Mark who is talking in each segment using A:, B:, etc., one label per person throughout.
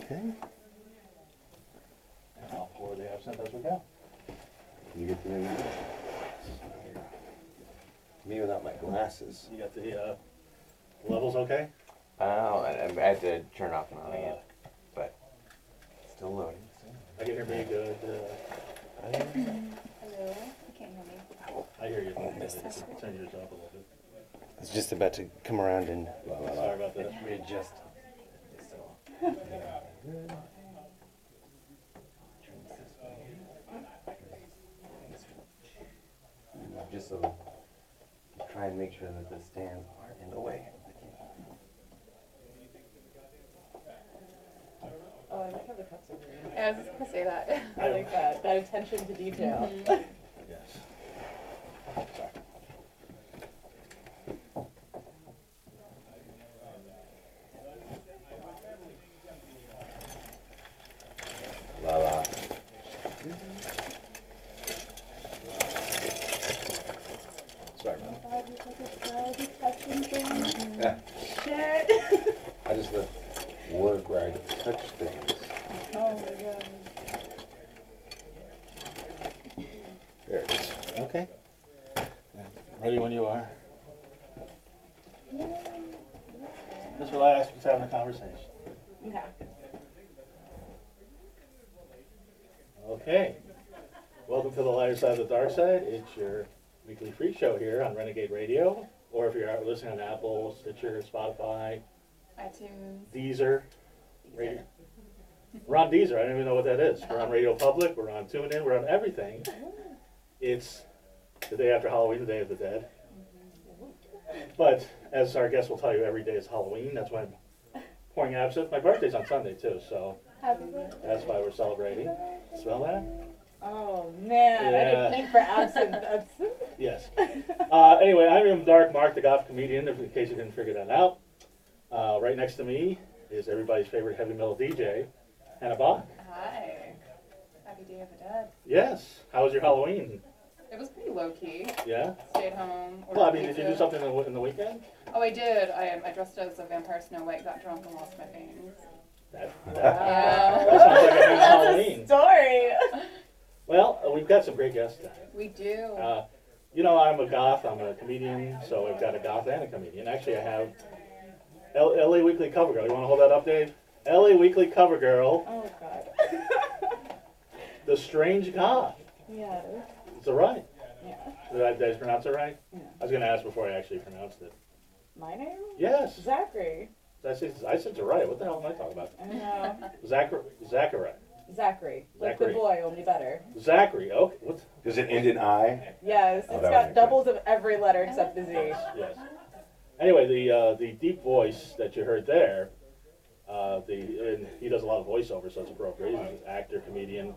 A: Okay.
B: And I'll pour the absinthe as we go.
A: You get to me without my glasses.
B: You got the levels okay?
A: Oh, I had to turn off and on again, but still loading.
B: I can hear me good.
C: Hello? You can't hear me.
B: I hear you.
A: Oh, missed
B: Turn yours up a little bit.
A: I was just about to come around and
B: Sorry about that.
A: readjust. Just so try and make sure that the stands aren't in the way.
D: Oh, I like how the cups are green.
C: Yeah, I was just gonna say that.
D: I like that. That attention to detail.
B: Yes.
A: La la.
B: Sorry.
A: Yeah.
D: Shit.
A: I just let work where I touch things.
D: Oh my god.
B: There it is. Okay. Ready when you are. Just relax, just having a conversation.
D: Okay.
B: Okay. Welcome to the lighter side of the dark side. It's your weekly free show here on Renegade Radio. Or if you're out listening on Apple, Stitcher, Spotify,
C: iTunes.
B: Deezer. Radio. We're on Deezer. I don't even know what that is. We're on Radio Public. We're on TuneIn. We're on everything. It's the day after Halloween, the Day of the Dead. But as our guest will tell you, every day is Halloween. That's why I'm pouring absinthe. My birthday's on Sunday too, so
C: Happy birthday.
B: that's why we're celebrating. Smell that?
D: Oh man, I didn't think for absinthe.
B: Yes. Anyway, I am Dark Mark, the Goth comedian, in case you didn't figure that out. Right next to me is everybody's favorite heavy metal DJ, Hannah Bach.
C: Hi. Happy Day of the Dead.
B: Yes. How was your Halloween?
C: It was pretty low key.
B: Yeah?
C: Stayed home.
B: Well, I
C: ordered
B: mean, did you
C: pizza.
B: do something in the weekend?
C: Oh, I did. I dressed as a vampire Snow White, got drunk, and lost my fangs.
B: That
C: Yeah.
B: sounds like a good
D: That's
B: Halloween.
D: a story.
B: Well, we've got some great guests tonight.
C: We do.
B: You know, I'm a goth, I'm a comedian, so I've got a goth and a comedian. Actually, I have LA Weekly Cover Girl. You want to hold that up, Dave? LA Weekly Cover Girl,
D: Oh god.
B: the Strange Goth.
D: Yes.
B: Is it right?
D: Yeah.
B: Did I pronounce it right?
D: Yeah.
B: I was going to ask before I actually pronounced it.
D: My name?
B: Yes.
D: Zachary.
B: I said it right. What the hell am I talking about?
D: I know.
B: Zachary.
D: Zachary. Like
B: Zachary.
D: the boy, only better.
B: Zachary. Okay. What?
A: Does it end in I?
D: Yes,
A: Oh,
D: it's
A: that
D: got
A: would make
D: doubles of every letter except the Z.
B: Yes. Anyway, the deep voice that you heard there, and he does a lot of voiceover, so it's appropriate. He's an actor, comedian,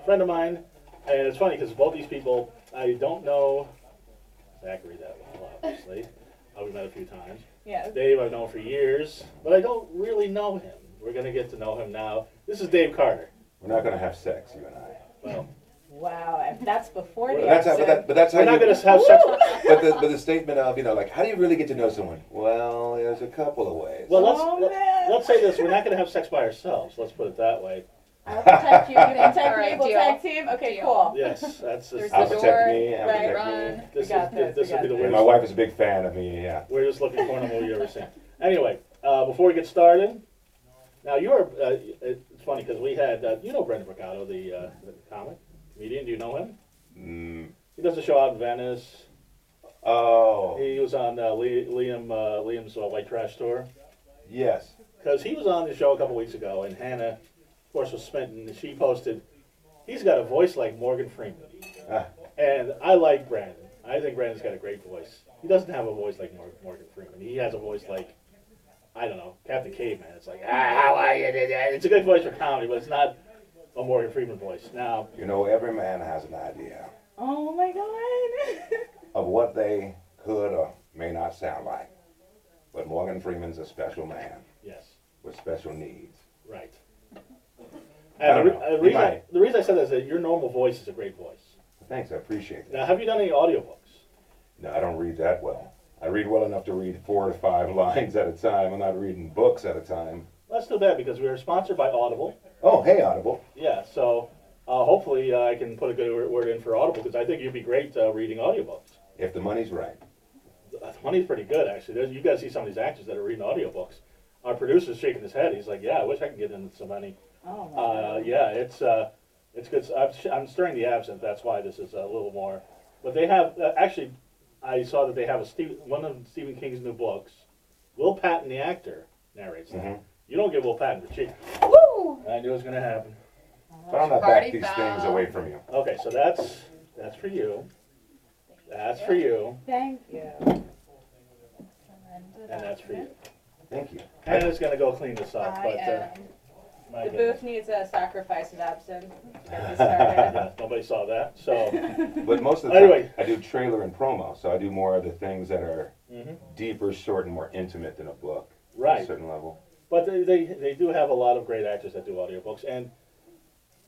B: friend of mine, and it's funny because both these people, I don't know Zachary that well, obviously. We've met a few times.
D: Yes.
B: Dave, I've known for years, but I don't really know him. We're gonna get to know him now. This is Dave Carter.
A: We're not going to have sex, you and I.
B: Well,
D: Wow, and that's before the
A: But that's how,
D: accent.
A: but that's how
B: we're not
A: you,
B: gonna have sex.
A: but the statement of, like, how do you really get to know someone? Well, there's a couple of ways.
B: Well,
D: Oh, man.
B: let's say this: we're not gonna have sex by ourselves. Let's put it that way.
D: I'll protect you. You can protect
C: All right,
D: me. We'll
C: deal.
D: tag team. Okay,
C: Deal.
D: cool.
B: Yes, that's
C: There's
A: I'll
C: the
A: protect
C: door,
A: me, I'll
D: right,
A: protect
C: run.
A: me.
B: this
D: We got
B: is
D: this,
B: this
D: we
B: would be the
D: got
A: And
B: weirdest.
A: my wife is a big fan of me, yeah.
B: Weirdest looking porno movie you ever seen. Anyway, before we get started, now you're. It's funny because we had you know Brendan Mercado, the comic comedian. Do you know him?
A: Mm.
B: He does a show out in Venice.
A: Oh,
B: He was on Liam's White Trash Tour.
A: yes.
B: Because he was on the show a couple weeks ago, and Hannah, of course, was smitten. She posted, he's got a voice like Morgan Freeman.
A: Ah.
B: And I like Brandon. I think Brandon's got a great voice. He doesn't have a voice like Morgan Freeman. He has a voice like, I don't know, Captain Caveman. It's like, how are you? It's a good voice for comedy, but it's not a Morgan Freeman voice. Now,
A: You know, every man has an idea
D: Oh my god.
A: of what they could or may not sound like. But Morgan Freeman's a special man
B: yes,
A: with special needs.
B: right.
A: I
B: And
A: don't know. He might.
B: the reason I said that is that your normal voice is a great voice.
A: Thanks, I appreciate
B: Now,
A: that.
B: have you done any audiobooks?
A: No, I don't read that well. I read well enough to read 4 to 5 lines at a time. I'm not reading books at a time.
B: Well, That's too bad because we are sponsored by Audible.
A: Oh, hey, Audible.
B: Yeah, so hopefully I can put a good word in for Audible because I think you'd be great reading audiobooks.
A: If the money's right.
B: The money's pretty good, actually. You got to see some of these actors that are reading audiobooks. Our producer's shaking his head. He's like, yeah, I wish I could get into some money.
D: Oh,
B: Yeah, it's good. I'm stirring the absinthe. That's why this is a little more. But they have, actually, I saw that they have one of Stephen King's new books. Will Patton, the actor, narrates that.
A: Mm-hmm.
B: You don't give Will Patton for cheap.
C: Woo!
B: I knew it was going to happen.
A: But I'm not
C: Party
A: back these
C: foul.
A: things away from you.
B: Okay, so that's for you. That's for you.
D: Thank you.
B: And that's for you.
A: Thank you.
B: Hannah's going to go clean this up.
D: I
B: But
D: am.
B: my
D: The
B: goodness.
D: booth needs a sacrifice of absinthe. Get this started.
B: Yeah, nobody saw that. So,
A: But most of the time,
B: Anyway.
A: I do trailer and promo, so I do more of the things that are
B: mhm.
A: deeper, short, and more intimate than a book. At a
B: Right.
A: certain level.
B: But they do have a lot of great actors that do audiobooks, and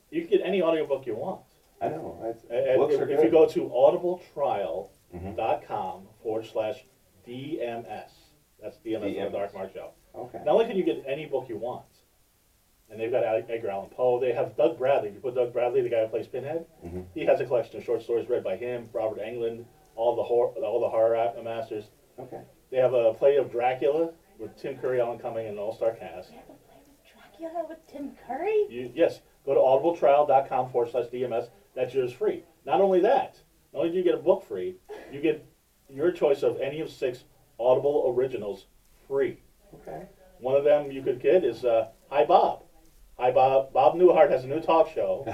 B: you can get any audiobook you want.
A: I know.
B: And
A: Books are
B: if
A: good.
B: you go to audibletrial.com
A: Mhm.
B: /DMS, that's DMS for the
A: DMS.
B: Dark Mark Show.
A: Okay.
B: Not only can you get any book you want, and they've got Edgar Allan Poe, they have Doug Bradley. If you put Doug Bradley, the guy who plays Pinhead,
A: Mhm.
B: he has a collection of short stories read by him, Robert Englund, all the horror masters.
A: Okay.
B: They have a play of Dracula with Tim Curry, Alan Cumming, and an all-star cast.
D: Dracula with Tim Curry?
B: Yes, go to audibletrial.com /DMS. That's yours free. Not only that, not only do you get a book free, you get your choice of any of 6 Audible originals free.
A: Okay.
B: One of them you could get is Hi Bob. Hi Bob. Bob Newhart has a new talk show.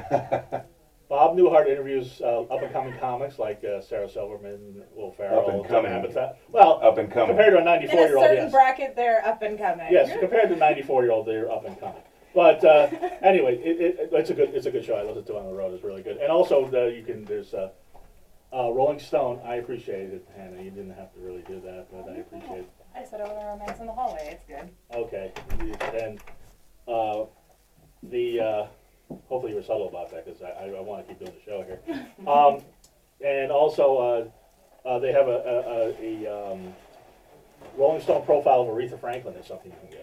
B: Bob Newhart interviews up-and-coming comics like Sarah Silverman, Will Ferrell, Tom
A: Up-and-coming.
B: Habitat. Well,
A: Up and coming.
B: compared to a
D: In a
B: 94-year-old,
D: certain
B: yes.
D: bracket, they're up and coming.
B: Yes, compared to 94-year-old, they're up and coming. But anyway, it's a good show. I listen to it on the road. It's really good. And also, there's Rolling Stone. I appreciate it, Hannah. You didn't have to really do that, but I appreciate it.
C: I said I want to romance in the hallway. It's good.
B: Okay, and hopefully you were subtle about that because I want to keep doing the show here. And also, they have a Rolling Stone profile of Aretha Franklin is something you can get.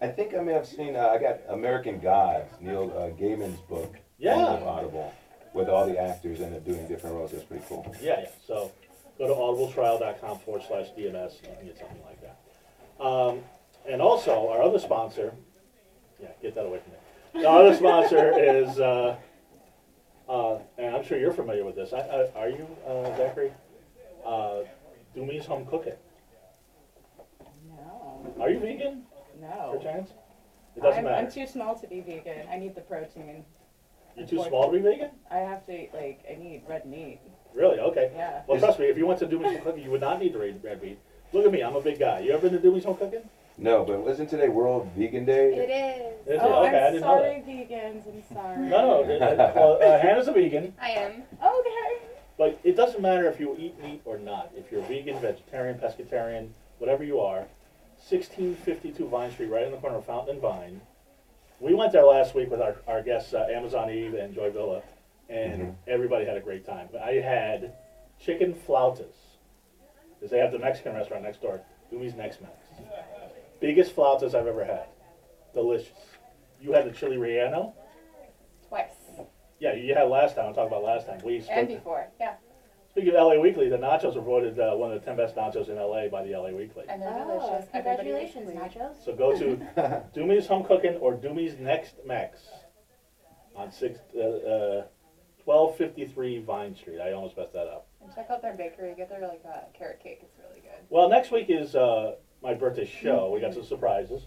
A: I think I may have seen. I got American Gods, Neil Gaiman's book.
B: Yeah.
A: On Audible, with all the actors in it doing different roles. That's pretty cool.
B: Yeah. So go to audibletrial.com /DMS. You can get something like that. And also, our other sponsor. Yeah, get that away from me. The other sponsor is, and I'm sure you're familiar with this. Are you, Zachary? Doomy's Home Cooking.
D: No.
B: Are you vegan?
D: No.
B: Perchance? It doesn't matter.
D: I'm too small to be vegan. I need the protein.
B: You're too small to be vegan?
D: I have to eat, I need red meat.
B: Really? Okay.
D: Yeah.
B: Well, trust me, if you went to Doomy's Home Cooking, you would not need the red meat. Look at me, I'm a big guy. You ever been to Doomy's Home Cooking?
A: No, but wasn't today World Vegan Day?
C: It is.
B: Is it?
D: Oh,
B: Okay, I
D: I'm
B: didn't know
D: sorry,
B: that.
D: vegans. I'm sorry.
B: No. Well, Hannah's a vegan,
C: I am.
D: Okay.
B: but it doesn't matter if you eat meat or not. If you're vegan, vegetarian, pescatarian, whatever you are, 1652 Vine Street, right in the corner of Fountain and Vine. We went there last week with our guests, Amazon Eve and Joy Villa, and everybody had a great time. I had chicken flautas, because they have the Mexican restaurant next door, Doomy's Next Mex. Biggest flautas I've ever had. Delicious. You had the chili relleno?
C: Twice.
B: Yeah, you had last time. I'm talking about last time.
C: And before. Yeah.
B: Speaking of LA Weekly, the nachos were voted one of the 10 best nachos in LA by the LA Weekly.
C: And they're
D: Oh,
C: delicious. Everybody
D: congratulations,
C: agrees.
D: nachos.
B: So go to Doomy's Home Cooking or Doomy's Next Mex on 1253 Vine Street. I almost messed that up.
C: And check out their bakery. Get their carrot cake. It's really good.
B: Well, next week is my birthday show. We got some surprises.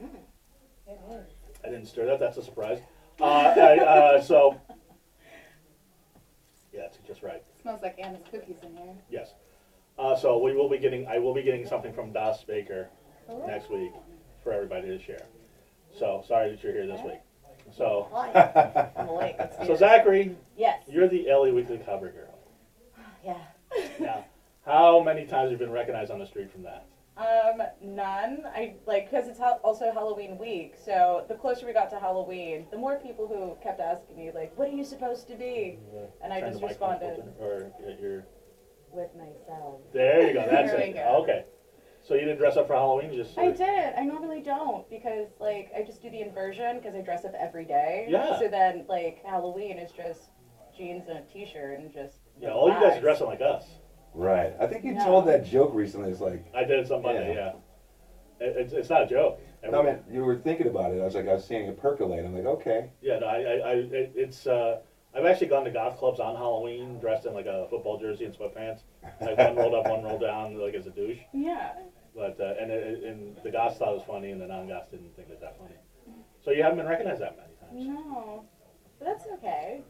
C: It is.
B: I didn't stir that. That's a surprise. So, yeah, it's just right.
C: It smells like Anna's cookies in here.
B: Yes. So I will be getting something from Das Baker next week for everybody to share. So sorry that you're here this week. So,
D: Hi. I'm late. Let's do
B: so
D: this.
B: Zachary,
D: Yes.
B: you're the LA Weekly cover girl.
D: Yeah.
B: Now, how many times have you been recognized on the street from that?
D: None. Because it's also Halloween week, so the closer we got to Halloween, the more people who kept asking me, what are you supposed to be? And I
B: Turn
D: just
B: the microphone
D: responded
B: closer, or you're.
D: with myself.
B: There you go. That's
C: There we
B: it.
C: go.
B: Okay. So you didn't dress up for Halloween? You just
D: I did. I normally don't because like I just do the inversion because I dress up every day.
B: Yeah.
D: So then like Halloween is just jeans and a t-shirt and just.
B: Yeah, all you guys are dressing like us.
A: Right. I think you
D: No.
A: told that joke recently. It's like,
B: I did it some Monday, yeah. It's not a joke.
A: no, man, you were thinking about it. I was seeing it percolate. I'm like, okay.
B: Yeah, no, I've actually gone to goth clubs on Halloween dressed in like a football jersey and sweatpants. Like one rolled up, one rolled down, like as a douche.
D: Yeah.
B: But and the goths thought it was funny, and the non-goths didn't think it that funny. So you haven't been recognized that many times.
D: No, but that's okay.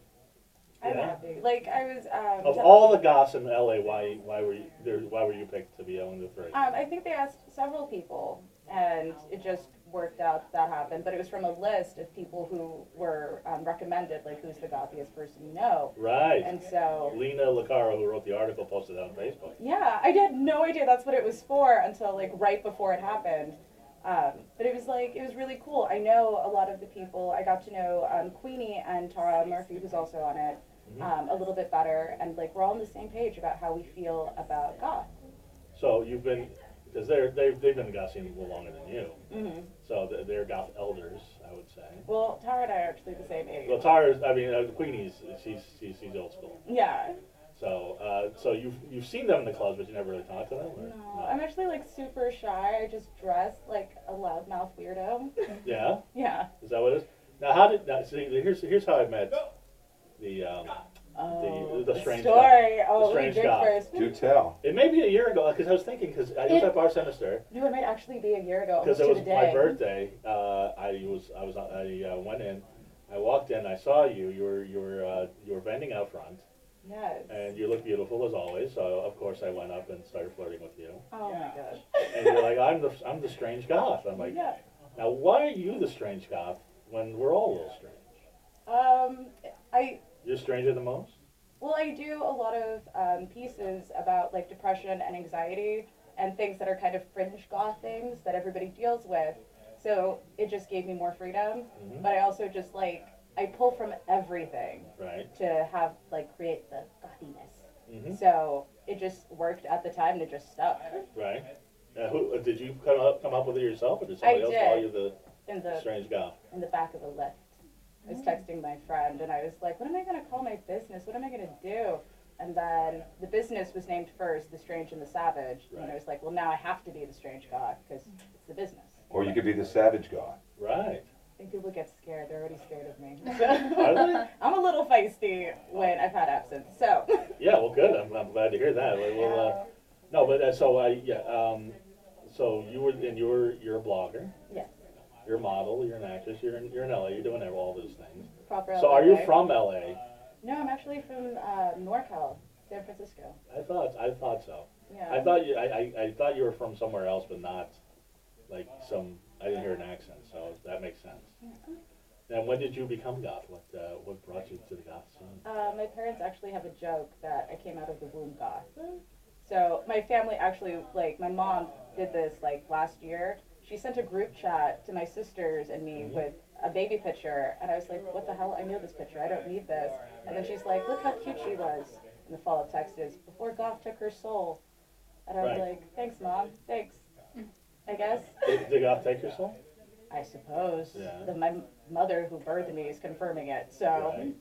D: I'm
B: Yeah.
D: happy. Like I was.
B: Of all the goths in LA, why were you picked to be among the three?
D: I think they asked several people, and it just worked out that happened. But it was from a list of people who were recommended, like who's the gothiest person you know.
B: Right.
D: And so.
B: Lena Licaro, who wrote the article, posted it on Facebook.
D: Yeah, I had no idea that's what it was for until like right before it happened. But it was really cool. I know a lot of the people. I got to know Queenie and Tara Murphy, who's also on it, a little bit better, and like we're all on the same page about how we feel about goth.
B: So you've been, because they've been in the goth scene a little longer than you.
D: Mm-hmm.
B: So they're goth elders, I would say.
D: Well, Tara and I are actually the same age.
B: Well, Tara's, Queenie's, she's old school.
D: Yeah.
B: So you've seen them in the clubs, but you never really talked to them. Or?
D: No, I'm actually like super shy. I just dress like a loudmouth weirdo.
B: Yeah.
D: Yeah.
B: Is that what it is? Now, see, here's how I met the strange
D: story.
B: goth.
D: Oh,
B: The strange
D: we drink
B: goth.
D: first.
A: Do tell.
B: It may be a year ago because I was thinking because I was at Bar Sinister
D: No, it might actually be a year ago.
B: because
D: Almost
B: it
D: to
B: was
D: the day.
B: my birthday. I went in. I walked in. I saw you. You were bending out front.
D: Yes.
B: And you look beautiful as always, so of course I went up and started flirting with you.
D: Oh my gosh.
B: And you're like, I'm the strange goth. I'm like,
D: Yeah.
B: now why are you the strange goth when we're all a little strange? You're stranger than most?
D: Well, I do a lot of pieces about like depression and anxiety and things that are kind of fringe goth things that everybody deals with. So it just gave me more freedom.
B: Mhm.
D: But I also just like I pull from everything
B: Right.
D: to have like create the gothiness.
B: Mhm.
D: So it just worked at the time and it just stuck.
B: Right. Who did you come up with it yourself, or did somebody else
D: did.
B: call you the
D: In the
B: strange goth?
D: in the back of the lift. I was texting my friend and I was like, what am I going to call my business? What am I going to do? And then the business was named first, The Strange and the Savage.
B: Right.
D: And I was like, well, now I have to be the Strange Goth because it's the business.
A: Or you could be the savage goth.
B: Right.
D: I think people get scared. They're already scared of me.
B: Are they?
D: I'm a little feisty when I've had absinthe. So.
B: Yeah. Well, good. I'm glad to hear that. No, but so you're a blogger.
D: Yes.
B: You're a model. You're an actress. You're in LA. You're doing all those things.
D: Proper
B: So
D: LA.
B: are you from LA?
D: No, I'm actually from NorCal, San Francisco.
B: I thought so.
D: Yeah.
B: I thought you were from somewhere else, but not like some. I didn't hear an accent, so that makes sense. And when did you become goth? What brought you to the goth scene?
D: My parents actually have a joke that I came out of the womb goth. So my family actually, like, my mom did this, like, last year. She sent a group chat to my sisters and me with a baby picture, and I was like, what the hell? I know this picture. I don't need this. And then she's like, look how cute she was. And the follow-up text is, before goth took her soul. And I was
B: Right.
D: like, thanks, Mom. Thanks. I guess.
B: Did goth take your soul?
D: I suppose.
B: Yeah.
D: My mother who birthed me is confirming it, so.
B: Right.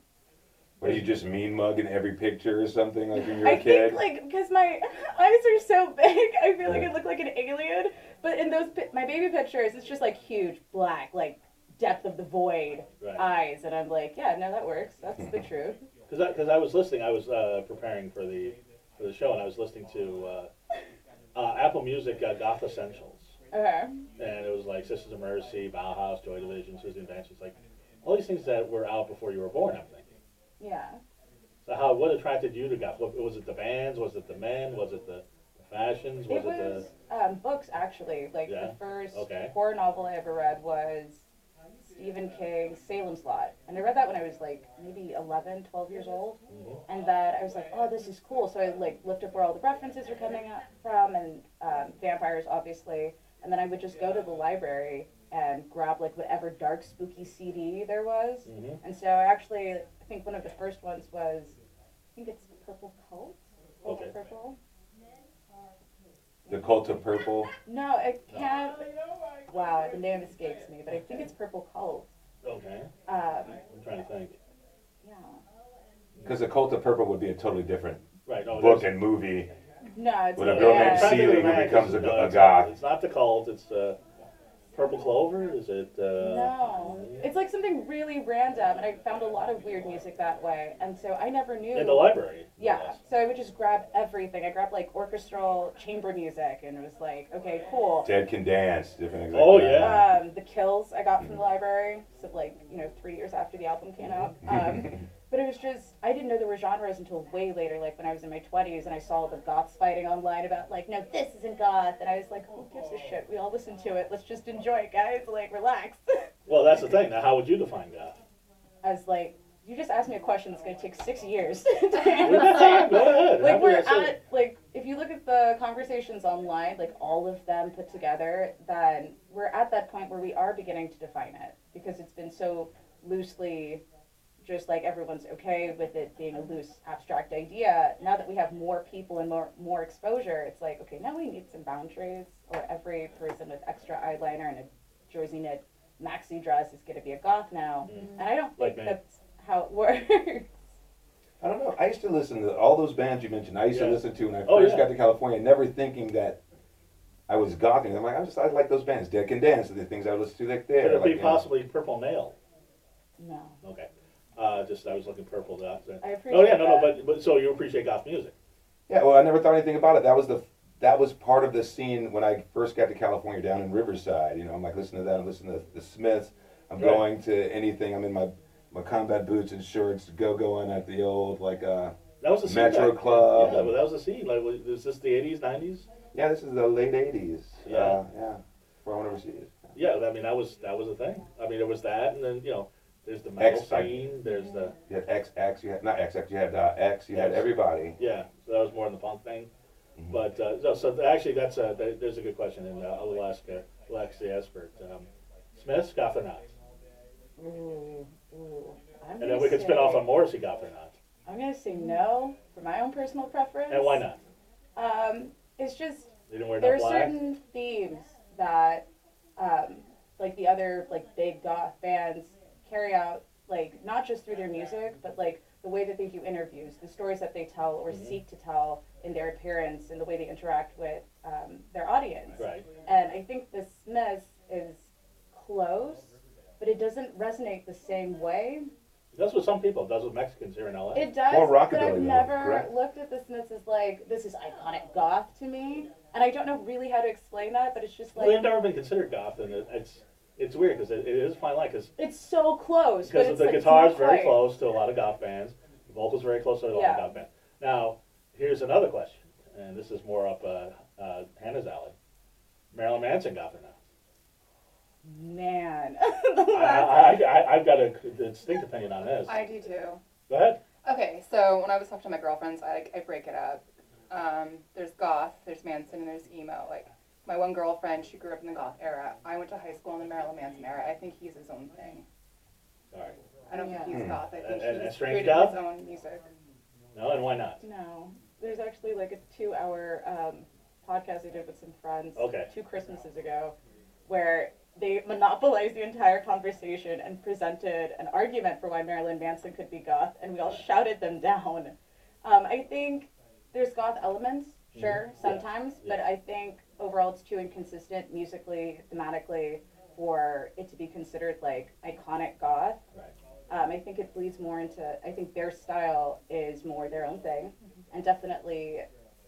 A: What, are you just mean mugging every picture or something like when you're
D: I
A: a kid?
D: think, like, because my eyes are so big, I feel like I look like an alien. But in those, my baby pictures, it's just, like, huge, black, like, depth of the void
B: Right.
D: eyes. And I'm like, yeah, no, that works. That's the truth.
B: Because I was listening. I was preparing for the show, and I was listening to Apple Music Goth Essentials.
D: Okay.
B: And it was like Sisters of Mercy, Bauhaus, Joy Division, Susie and Bench. It's like all these things that were out before you were born, I'm thinking.
D: Yeah.
B: So what attracted you to goth? Was it the bands? Was it the men? Was it the fashions?
D: It was books, actually. Like,
B: Yeah?
D: the first
B: Okay.
D: horror novel I ever read was Stephen King's Salem's Lot. And I read that when I was, like, maybe 11, 12 years old. And then I was like, oh, this is cool. So I, like, looked up where all the references are coming up from, and vampires, obviously. And then I would just go to the library and grab, like, whatever dark, spooky CD there was.
B: Mm-hmm.
D: And so I think one of the first ones was, I think it's Purple Cult?
B: Okay.
D: Purple?
A: The Cult of Purple.
D: No, it can't. Wow, the name escapes me, but I think it's Purple Cult.
B: Okay.
D: Um,
B: I'm trying to think.
D: yeah.
A: Because The Cult of Purple would be a totally different
B: Right. No,
A: book
B: there's-
A: and movie.
D: No, it's
A: With a girl named
B: I'm trying to think of
A: Celie
B: the
A: who
B: band,
A: becomes
B: it's-
A: a
B: it's
A: goth.
B: It's not the Cult. It's Purple Clover. Is it?
D: No, it's like something really random, and I found a lot of weird music that way, and so I never knew.
B: In the library.
D: Yeah, so I would just grab everything. I grabbed like orchestral chamber music, and it was like, okay, cool.
A: Dead Can Dance, different things
B: Oh,
A: like that.
B: yeah.
D: The Kills I got from the library, so like 3 years after the album came out. But it was just, I didn't know there were genres until way later, like when I was in my 20s and I saw the goths fighting online about like, no, this isn't goth. And I was like, who gives a shit? We all listen to it. Let's just enjoy it, guys. Like, relax.
B: Well, that's the thing. Now, how would you define goth?
D: I was like, you just asked me a question that's going to take 6 years to
B: Go
D: answer.
B: ahead.
D: Like, we're
B: That's it.
D: at, like, if you look at the conversations online, like all of them put together, then we're at that point where we are beginning to define it because it's been so loosely just like everyone's okay with it being a loose abstract idea. Now that we have more people and more exposure, it's like, okay, now we need some boundaries, or every person with extra eyeliner and a jersey knit maxi dress is going to be a goth now. And I don't
B: Like
D: think
B: me.
D: that's how it works.
A: I don't know. I used to listen to all those bands you mentioned. I used to
B: Yeah.
A: listen to when I
B: Oh,
A: first
B: yeah.
A: got to California, never thinking that I was gothing. I'm like, I like those bands. Dead Can Dance, the things I would listen to like there.
B: Could it
A: like,
B: be
A: you know.
B: possibly Purple Nail?
D: No.
B: Okay. Just I was looking purple. That.
D: I appreciate
B: Oh yeah, no,
D: that.
B: but so you appreciate goth music?
A: Yeah, well, I never thought anything about it. That was part of the scene when I first got to California down in Riverside. You know, I'm like listening to that. I'm listening to the Smiths. I'm
B: Right.
A: going to anything. I'm in my combat boots and shorts, going at the old
B: That was the scene.
A: Metro
B: back-
A: Club.
B: Yeah, but that was the scene. Like, was this the 80s, 90s?
A: Yeah, this is the late '80s.
B: Yeah.
A: Yeah. Before I went overseas.
B: Yeah, I mean that was a thing. I mean there was that, and then there's the metal
A: X,
B: scene. There's the
A: You had XX. You had not XX. You had X. You had
B: Yes.
A: everybody.
B: yeah. So that was more in the punk thing.
A: Mhm.
B: But so actually that's there's a good question, and I'll ask the expert. Smiths, goth or not?
D: Ooh. I'm
B: And
D: gonna
B: then we can spin off
D: say-
B: on Morrissey, goth or not?
D: I'm going to say no for my own personal preference.
B: And why not?
D: It's just,
B: They didn't wear
D: there
B: no
D: are
B: black.
D: certain themes that, like the other like big goth bands carry out, like not just through their music, but like the way that they do interviews, the stories that they tell or
B: Mhm.
D: seek to tell in their appearance and the way they interact with their audience.
B: Right.
D: And I think the Smiths is close, but it doesn't resonate the same way.
B: It does with some people. It does with Mexicans here in LA.
D: It does,
A: More
D: but
A: rockabilly,
D: I've
A: though,
D: never
A: correct?
D: looked at the Smiths as like, this is iconic goth to me. And I don't know really how to explain that, but it's just
B: Well, they've
D: like,
B: never been considered goth, and it's weird because it is a fine line
D: it's so close. But
B: because
D: it's
B: the
D: like, it's
B: guitar's
D: not
B: very
D: quite.
B: close to a lot of goth bands, the vocals very close to a lot
D: Yeah.
B: of goth bands. Now, here's another question, and this is more up Hannah's alley. Marilyn Manson goth or not?
D: Man.
B: I've got a distinct opinion on this.
C: I do too.
B: Go ahead.
C: Okay, so when I was talking to my girlfriends, I break it up. There's goth, there's Manson, and there's emo. Like, my one girlfriend, she grew up in the goth era. I went to high school in the Marilyn Manson era. I think he's his own thing.
B: All right.
C: I don't think
D: Yeah.
C: he's goth. I think
B: And
C: he's
B: Strange
C: created
B: Goth?
C: his own music.
B: No, and why not?
D: No. There's actually like a 2-hour podcast I did with some friends
B: Okay.
D: 2 Christmases ago where they monopolized the entire conversation and presented an argument for why Marilyn Manson could be goth, and we all shouted them down. I think there's goth elements, sure,
B: Mhm.
D: sometimes,
B: Yeah.
D: but I think overall it's too inconsistent musically, thematically, for it to be considered like iconic goth.
B: Right.
D: I think it bleeds more into, I think their style is more their own thing, and definitely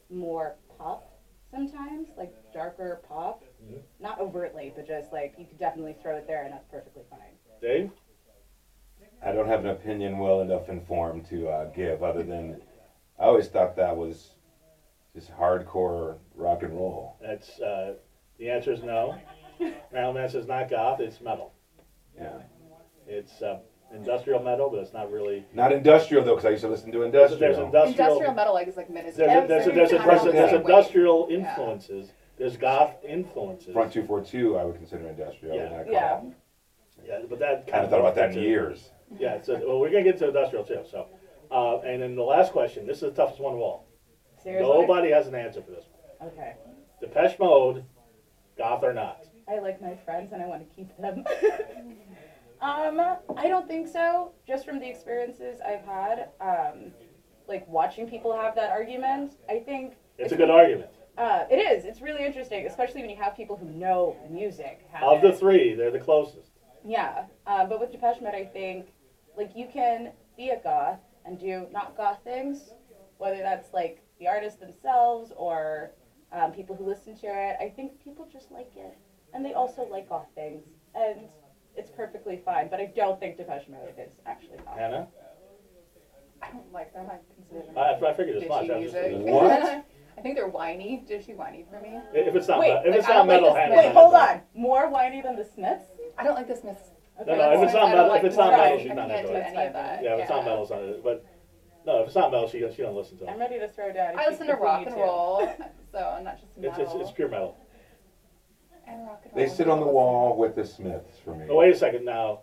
D: more pop sometimes, like darker pop.
B: Mhm.
D: Not overtly, but just like you could definitely throw it there and that's perfectly fine.
B: Dave?
A: I don't have an opinion well enough informed to give, other than I always thought that was just hardcore rock and roll.
B: That's the answer is no. Marilyn Manson's not goth. It's metal.
A: Yeah.
B: It's industrial metal, but it's not really.
A: Not industrial though, because I used to listen to industrial.
B: There's industrial.
C: Industrial metal, like, is like ministry.
B: There's
C: Every
B: industrial
C: Yeah.
B: influences. There's goth influences.
A: Front 242, I would consider industrial.
B: Yeah.
A: in that
D: Yeah.
A: column.
B: Yeah, but that
A: I
B: kind
A: haven't
B: of
A: thought about that in
B: into-
A: years.
B: Yeah, so well, we're gonna get to industrial too. So, and then the last question. This is the toughest one of all.
D: Seriously?
B: Nobody has an answer for this one.
D: Okay.
B: Depeche Depeche Mode, goth or not?
D: I like my friends and I want to keep them. I don't think so. Just from the experiences I've had, like watching people have that argument, I think
B: It's a good argument.
D: it is. It's really interesting, especially when you have people who know music.
B: Of the three, they're the closest.
D: Yeah, but with Depeche Mode, I think like you can be a goth and do not goth things, whether that's like the artists themselves or people who listen to it. I think people just like it, and they also like goth things, and it's perfectly fine. But I don't think Depeche Mode is actually goth.
B: Hannah?
C: I don't like them. I consider them
B: I figured as much.
C: ditchy
B: I was just
C: music.
B: thinking,
A: What?
C: I think they're whiny, ditchy whiny for me.
B: if it's not,
D: Wait,
B: if it's
C: like, I
B: not
C: don't like
B: metal,
C: the
B: Hannah.
C: Smiths.
D: Wait, hold on. More whiny than the Smiths?
C: I don't like the Smiths.
B: No, if it's not
C: I don't
B: metal,
C: like
B: if it's not
C: Morrissey.
B: metal, she's
C: I
B: not
C: can't
B: into
C: do
B: it.
C: any of that.
B: Yeah, if it's not metal, it's not it. But no, if it's not metal, she don't listen to
D: I'm
B: it.
D: ready to throw down.
C: I listen to rock and roll, so I'm not just
B: It's
C: metal.
B: pure metal.
C: And rock and
A: They
C: roll.
A: sit on the wall with the Smiths for me.
B: But wait a second now.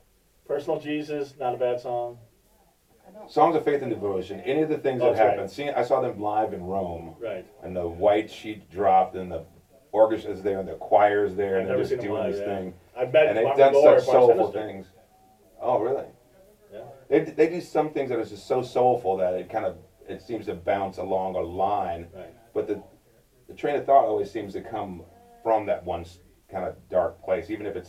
B: Personal Jesus, not a bad song.
C: I don't.
A: Songs of Faith and Devotion, any of the things that
B: That's right.
A: happened. I saw them live in Rome,
B: Right.
A: and the white sheet dropped, and the orchestra's there, and the choir's there,
B: I've
A: and they're
B: never
A: just
B: seen them
A: doing
B: live,
A: this
B: yeah.
A: thing.
B: I've met
A: And they've
B: Martin
A: done
B: Gore
A: such
B: at Bar
A: soulful
B: Sinister.
A: things. Oh, really?
B: Yeah.
A: They do some things that are just so soulful that it seems to bounce along a line.
B: Right.
A: But the train of thought always seems to come from that one kind of dark place, even if it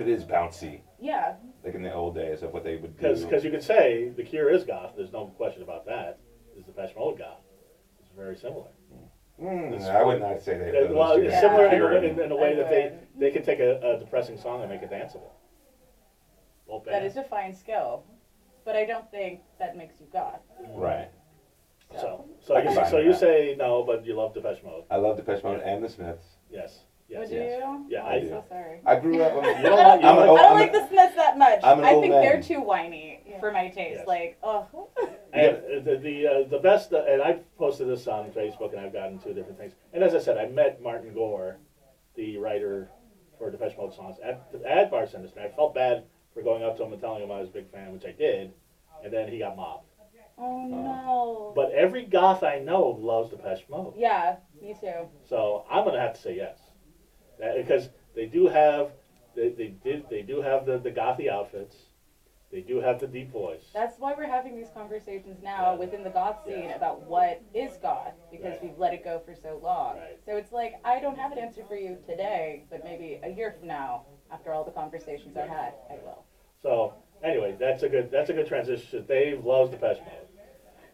A: is bouncy,
D: Yeah.
A: like in the old days of what they would do.
B: Because you could say The Cure is goth. There's no question about that. Is Depeche Mode goth? It's very similar.
A: I would not say they.
B: Well,
A: those two
B: it's
A: are
B: similar
A: pure
B: in a way that
D: I
B: they can take a depressing song and make it danceable. Both
D: That
B: bands.
D: is a fine skill, but I don't think that makes you goth.
A: Right.
B: So
A: I can buy
B: you
A: that.
B: say no, but you love Depeche Mode.
A: I love Depeche Mode and the Smiths.
B: Yes.
D: Would
B: Yes.
D: you?
B: Yeah,
A: I
B: I
A: do.
D: So sorry.
A: I grew up.
B: You don't like-
D: I don't like
A: I'm
D: the Smiths that much.
A: I'm an
D: I
A: old
D: think
A: man.
D: they're too whiny for my taste.
B: Yes.
D: Like, oh.
B: And the best, and I posted this on Facebook, and I've gotten two different things. And as I said, I met Martin Gore, the writer for Depeche Mode songs, at Bar Sinister. I felt bad for going up to him and telling him I was a big fan, which I did, and then he got mobbed.
D: Oh no.
B: But every goth I know loves Depeche Mode,
D: Yeah, me too.
B: so I'm gonna have to say yes, because they do have they do have the gothy outfits, they do have the deep voice.
D: That's why we're having these conversations now
B: Yeah.
D: within the goth scene
B: Yeah.
D: about what is goth, because
B: Right.
D: we've let it go for so long.
B: Right.
D: So it's like, I don't have an answer for you today, but maybe a year from now, after all the conversations I had, I will.
B: So anyway, that's a good transition. Dave loves Depeche Mode.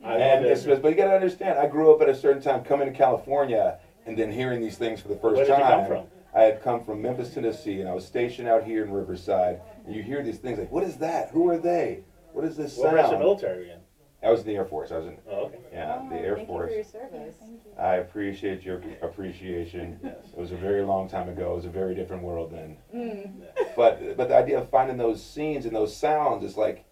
B: I
A: And
B: love
A: this
B: it.
A: was, but you gotta understand, I grew up at a certain time coming to California and then hearing these things for the first
B: Where did
A: time.
B: you come from?
A: I had come from Memphis, Tennessee, and I was stationed out here in Riverside. And you hear these things like, what is that? Who are they? What is this
B: What branch of
A: sound?
B: military are you in?
A: I was in the Air Force. I was in,
B: Oh, okay.
A: yeah,
D: Oh,
A: the Air
D: thank
A: Force.
D: you for your service.
A: I appreciate your appreciation.
B: Yes.
A: It was a very long time ago. It was a very different world then.
D: Mm.
A: But the idea of finding those scenes and those sounds is like,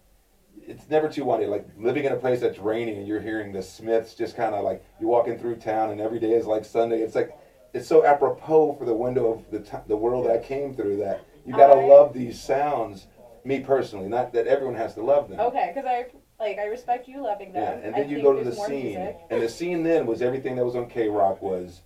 A: it's never too windy. Like living in a place that's raining and you're hearing the Smiths just kind of like, you're walking through town and every day is like Sunday. It's like, it's so apropos for the window of the world that I came through that you gotta love these sounds. Me personally, not that everyone has to love them.
D: Okay, because I respect you loving
A: Yeah,
D: them.
A: and
D: I
A: then you
D: think
A: go to the
D: there's more
A: scene,
D: music.
A: and the scene then was everything that was on K-Rock was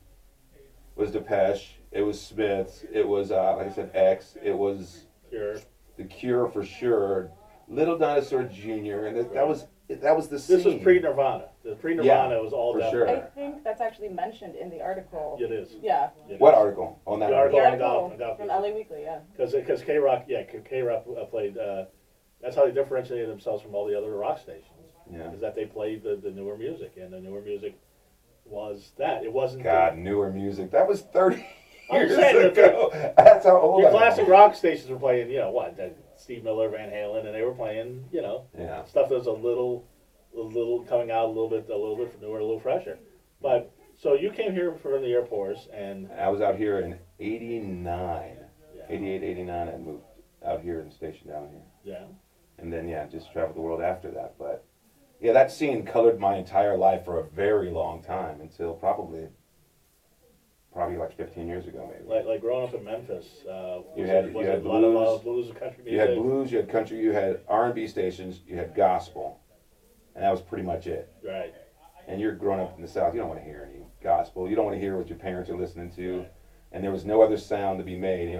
A: Depeche, it was Smiths, it was like I said X, it was
B: Cure.
A: The Cure for sure, Little Dinosaur Jr. and that was the scene.
B: This was pre-Nirvana. The pre-Nirvana was all
A: for
B: down.
A: sure.
D: I think that's actually mentioned in the article.
B: It is.
D: Yeah,
B: It
A: What
B: is.
A: article on that?
B: The
D: the
B: article.
D: article
B: Golf.
D: from LA Weekly, yeah.
B: Because K-Rock, K-Rock played. That's how they differentiated themselves from all the other rock stations.
A: Yeah.
B: Is that they played the newer music, and the newer music was that. It wasn't.
A: God, newer music. That was 30
B: I'm
A: years
B: saying that
A: ago. That's how old
B: Your
A: I am.
B: classic rock stations were playing, Steve Miller, Van Halen, and they were playing,
A: Yeah.
B: stuff that was a little coming out a little bit newer, a little fresher. But so you came here from the Air Force, and
A: I was out here in 89,
B: yeah,
A: 88, 89. I moved out here and stationed down here.
B: yeah,
A: And then, just traveled the world after that. But, yeah, that scene colored my entire life for a very long time until probably like 15 years ago, maybe.
B: like growing up in Memphis.
A: You
B: Was
A: had
B: it
A: blues.
B: a lot of blues and country music.
A: You had blues, you had country, you had R&B stations, you had gospel. And that was pretty much it.
B: Right.
A: And you're growing up in the South, you don't want to hear any gospel. You don't want to hear what your parents are listening to, and there was no other sound to be made.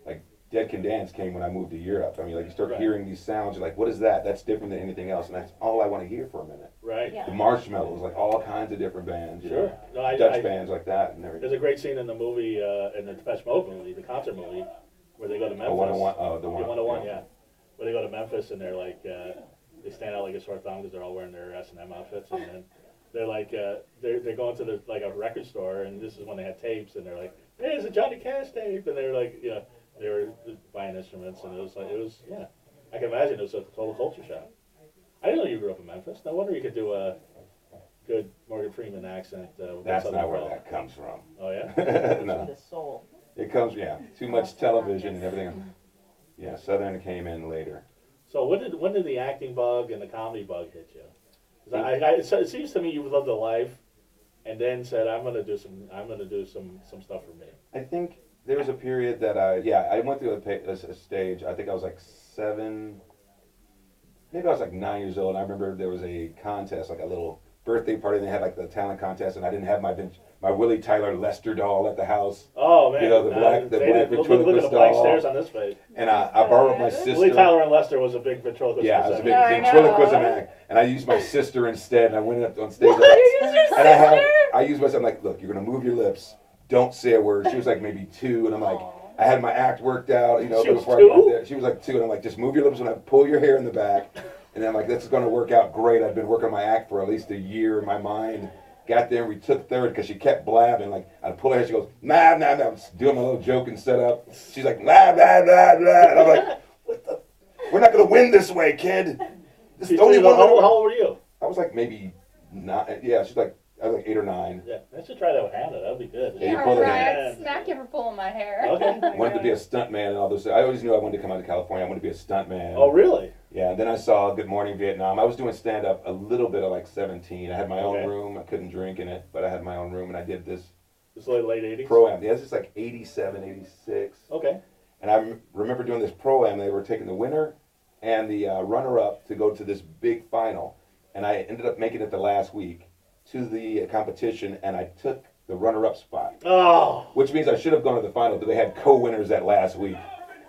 A: Like Dead Can Dance came when I moved to Europe. I mean, like you start hearing these sounds, you're like, what is that? That's different than anything else, and that's all I want to hear for a minute.
B: Right.
D: Yeah.
A: The Marshmallows, like all kinds of different bands.
B: Sure. No,
A: Dutch bands like that and everything.
B: There's a great scene in the movie, in the Depeche Mode movie, the concert movie, where they go to Memphis.
A: Oh, 101. Oh, the
B: 101, yeah. Where they go to Memphis and they're like, they stand out like a sore thumb because they're all wearing their S&M outfits, and then they're like, they're going to like a record store, and this is when they had tapes, and they're like, hey, it's a Johnny Cash tape, and they were like, they were buying instruments, and it was I can imagine it was a total culture shock. I didn't know you grew up in Memphis. No wonder you could do a good Morgan Freeman accent.
A: That's not where that comes from.
B: Oh yeah.
A: No.
D: The soul.
A: It comes, too much television and everything. Yeah, Southern came in later.
B: So when did the acting bug and the comedy bug hit you? 'Cause it seems to me you loved the life, and then said I'm gonna do some stuff for me.
A: I think there was a period that I went through a stage. I think I was like 7, maybe I was like 9 years old. And I remember there was a contest, like a little birthday party. And they had like the talent contest, and I didn't have my Willie Tyler Lester doll at the house.
B: Oh man,
A: the black
B: look at the
A: ventriloquist
B: blank
A: doll.
B: stares on this page.
A: And I borrowed my sister.
B: Willie Tyler and Lester was a big ventriloquist.
A: Yeah, it was a big
D: Yeah, I
A: ventriloquism
D: know.
A: act, and I used my sister instead. And I went up on stage,
D: What? You used your
A: and
D: sister?
A: I used myself. I'm like, look, you're gonna move your lips. Don't say a word. She was like maybe 2, and I'm like, I had my act worked out.
B: She was
A: before
B: 2?
A: I got there. She was like 2, and I'm like, just move your lips when I pull your hair in the back. And then I'm like, this is gonna work out great. I've been working on my act for at least a year in my mind. Got there, and we took third because she kept blabbing. Like I'd pull her hair, she goes, nah. I'm doing my little joke and setup. She's like, blah blah blah blah. And I'm like, what the? We're not gonna win this way, kid. This is only one.
B: How old were you?
A: I was like maybe 9. Yeah, she's like I was like 8 or 9.
B: Yeah, I should try that with Hannah. That'd be good.
A: Yeah, you
C: Yeah,
A: pull it
C: right.
B: in.
C: Smack you for pulling my hair.
B: Okay.
A: Wanted to be a stunt man and all those. I always knew I wanted to come out to California. I wanted to be a stunt man.
B: Oh really?
A: Yeah, and then I saw Good Morning Vietnam. I was doing stand-up a little bit at like 17. I had my own room. I couldn't drink in it, but I had my own room, and I did this
B: This late 80s.
A: pro-am. Yeah, this is like 87, 86.
B: Okay.
A: And I remember doing this pro-am. They were taking the winner and the runner-up to go to this big final. And I ended up making it the last week to the competition, and I took the runner-up spot.
B: Oh.
A: Which means I should have gone to the final, but they had co-winners that last week.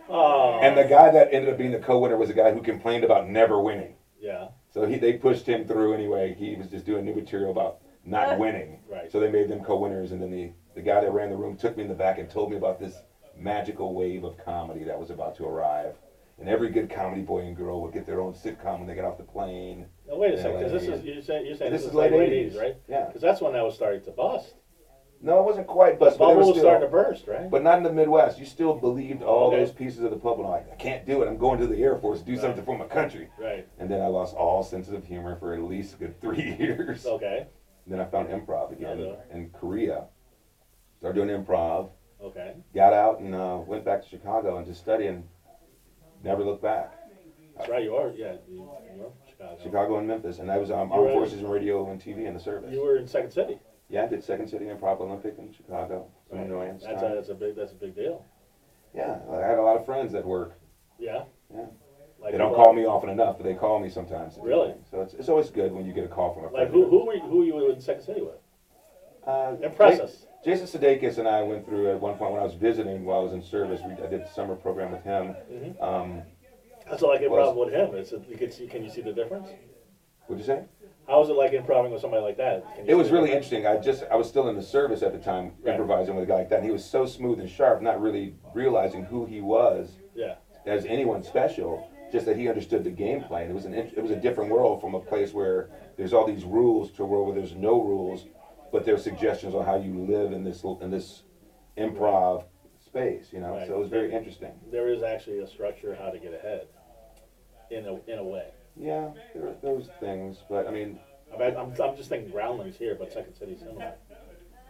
B: Oh.
A: And the guy that ended up being the co-winner was a guy who complained about never winning.
B: Yeah.
A: So they pushed him through anyway. He was just doing new material about not winning.
B: Right.
A: So they made them co-winners, and then the guy that ran the room took me in the back and told me about this magical wave of comedy that was about to arrive. And every good comedy boy and girl would get their own sitcom when they get off the plane.
B: Now wait a
A: in
B: second, because
A: LA.
B: you're saying
A: This
B: this
A: is
B: is like
A: late
B: late
A: 80s,
B: 80s, right?
A: Yeah.
B: Because that's when that was starting to bust.
A: No, it wasn't quite
B: The
A: bust, but it
B: bubble
A: was
B: was
A: still,
B: starting to burst, right?
A: but not in the Midwest. You still believed all
B: Okay.
A: those pieces of the puzzle. Like, I can't do it. I'm going to the Air Force to do something for my country.
B: Right.
A: And then I lost all sense of humor for at least a good 3 years.
B: Okay.
A: Then I found improv again
B: Yeah.
A: in Korea. Started doing improv.
B: Okay.
A: Got out and went back to Chicago and just studied and never looked back.
B: That's right. You are. Yeah. You were from Chicago.
A: Chicago and Memphis, and I was Armed
B: were-
A: Forces and Radio and TV in the service.
B: You were in Second City.
A: Yeah, I did Second City Improv Olympic in Chicago. Some annoyance
B: That's
A: time.
B: a big deal.
A: Yeah, I had a lot of friends that work.
B: Yeah.
A: Yeah.
B: Like
A: They don't
B: who-
A: call me often enough, but they call me sometimes. to do
B: Really?
A: things. So it's always good when you get a call from a
B: Like
A: friend.
B: who you were in Second City with? Impress
A: Ja-
B: us.
A: Jason Sudeikis and I went through at one point when I was visiting while I was in service. I did a summer program with him.
B: Mm-hmm. That's like improv with him. Can you see the difference?
A: What'd you say?
B: How was it like improving with somebody like that? Can you
A: It was
B: see the
A: really
B: difference?
A: interesting. I was still in the service at the time,
B: Right.
A: improvising with a guy like that. And he was so smooth and sharp, not really realizing who he was
B: Yeah.
A: as anyone special. Just that he understood the gameplay. And it was a different world from a place where there's all these rules to a world where there's no rules, but there's suggestions on how you live in this improv space. You know,
B: Right.
A: so it was very interesting.
B: There is actually a structure how to get ahead. In a way.
A: Yeah, there are those things, but I mean,
B: I'm just thinking Groundlings here, but Second City's similar.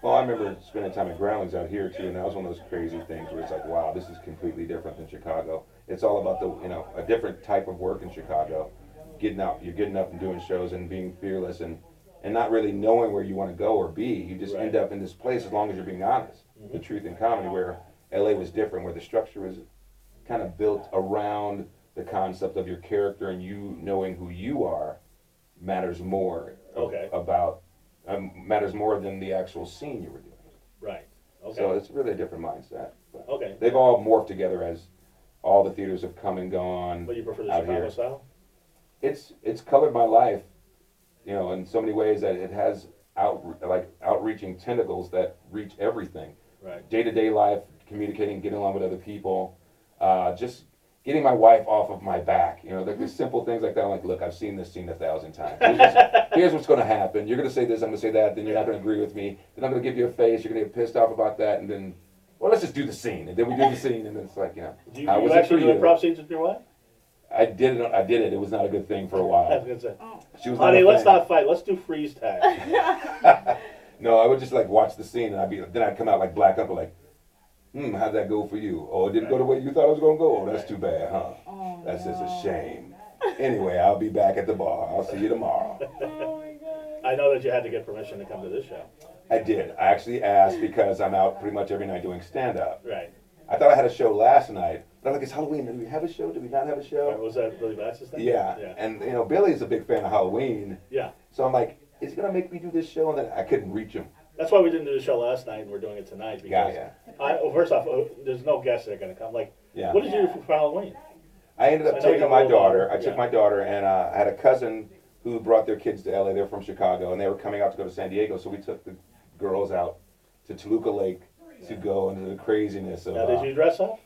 A: well, I remember spending time at Groundlings out here too, and that was one of those crazy things where it's like, wow, this is completely different than Chicago. It's all about a different type of work in Chicago. You're getting up and doing shows and being fearless and not really knowing where you want to go or be. You just end up in this place as long as you're being honest.
B: Mm-hmm.
A: The truth in comedy, where LA was different, where the structure was kind of built around the concept of your character and you knowing who you are matters more
B: Okay.
A: about matters more than the actual scene you were doing.
B: Right. Okay.
A: So it's really a different mindset. But
B: Okay.
A: they've all morphed together as all the theaters have come and gone.
B: But you prefer the
A: out
B: Chicago
A: here.
B: style?
A: It's colored my life, in so many ways that it has outreaching tentacles that reach everything.
B: Right.
A: Day-to-day life, communicating, getting along with other people, just getting my wife off of my back. Like the simple things like that. I'm like, look, I've seen this scene 1,000 times. Here's what's going to happen. You're going to say this, I'm going to say that, then you're not going to agree with me. Then I'm going to give you a face. You're going to get pissed off about that, and then, well, let's just do the scene. And then we do the scene, and then it's like,
B: Do you
A: how was it
B: actually
A: for
B: do
A: you?
B: improv scenes with your wife?
A: I did it. It was not a good thing for a
B: I was
A: while.
B: gonna say.
A: She was not
B: Honey,
A: a
B: let's
A: fan.
B: not fight. Let's do freeze tag.
A: No, I would just like watch the scene, and then I'd come out like Black Uncle, like, how'd that go for you? Oh, it didn't go the way you thought it was gonna go. Oh, that's too bad, huh?
D: Oh,
A: That's just a
D: no.
A: shame. Anyway, I'll be back at the bar. I'll see you tomorrow.
D: Oh my god.
B: I know that you had to get permission to come to this show.
A: I did. I actually asked because I'm out pretty much every night doing stand-up.
B: Right.
A: I thought I had a show last night, but I'm like, it's Halloween. Do we have a show? Do we not have a
B: Right,
A: show?
B: was that Billy Batts' thing?
A: Yeah.
B: Yeah.
A: And Billy's a big fan of Halloween,
B: Yeah.
A: so I'm like, is he gonna make me do this show? And then I couldn't reach him.
B: That's why we didn't do the show last night, and we're doing it tonight. Because
A: Yeah.
B: first off, there's no guests that are going to come. Like,
A: Yeah.
B: what did you do for Halloween?
A: I ended
B: I
A: up
B: know you
A: taking
B: have a
A: my
B: little
A: daughter.
B: daughter,
A: I took
B: yeah.
A: my daughter, and I had a cousin who brought their kids to LA. They're from Chicago, and they were coming out to go to San Diego. So we took the girls out to Toluca Lake to go into the craziness of.
B: Now, did you dress up?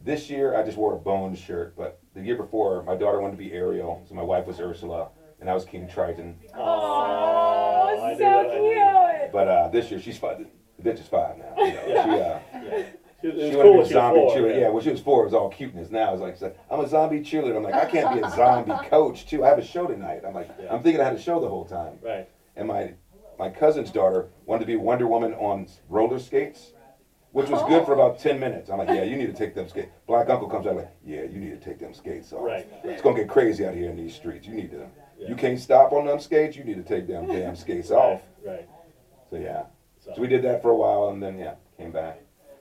A: This year, I just wore a Bones shirt, but the year before, my daughter wanted to be Ariel, so my wife was Ursula, and I was King Triton.
D: Oh,
B: I
D: so
B: knew
D: cute.
A: But this year, she's 5. The bitch is 5 now.
B: Yeah. Yeah.
A: She
B: It was
A: wanted
B: cool
A: to
B: when
A: be
B: she
A: zombie
B: was 4.
A: cheerleader. Yeah, when she was 4, it was all cuteness. Now it's like, I'm a zombie cheerleader. I'm like, I can't be a zombie coach too. I have a show tonight. I'm like,
B: Yeah.
A: I'm thinking I had a show the whole time.
B: Right.
A: And my cousin's daughter wanted to be Wonder Woman on roller skates, which was good for about 10 minutes. I'm like, yeah, you need to take them skates. Black Uncle comes out like, yeah, you need to take them skates off.
B: Right.
A: It's gonna get crazy out here in these streets. You need to.
B: Yeah.
A: You can't stop on them skates. You need to take them damn skates off.
B: Right.
A: So yeah.
B: So,
A: So we did that for a while, and then came back.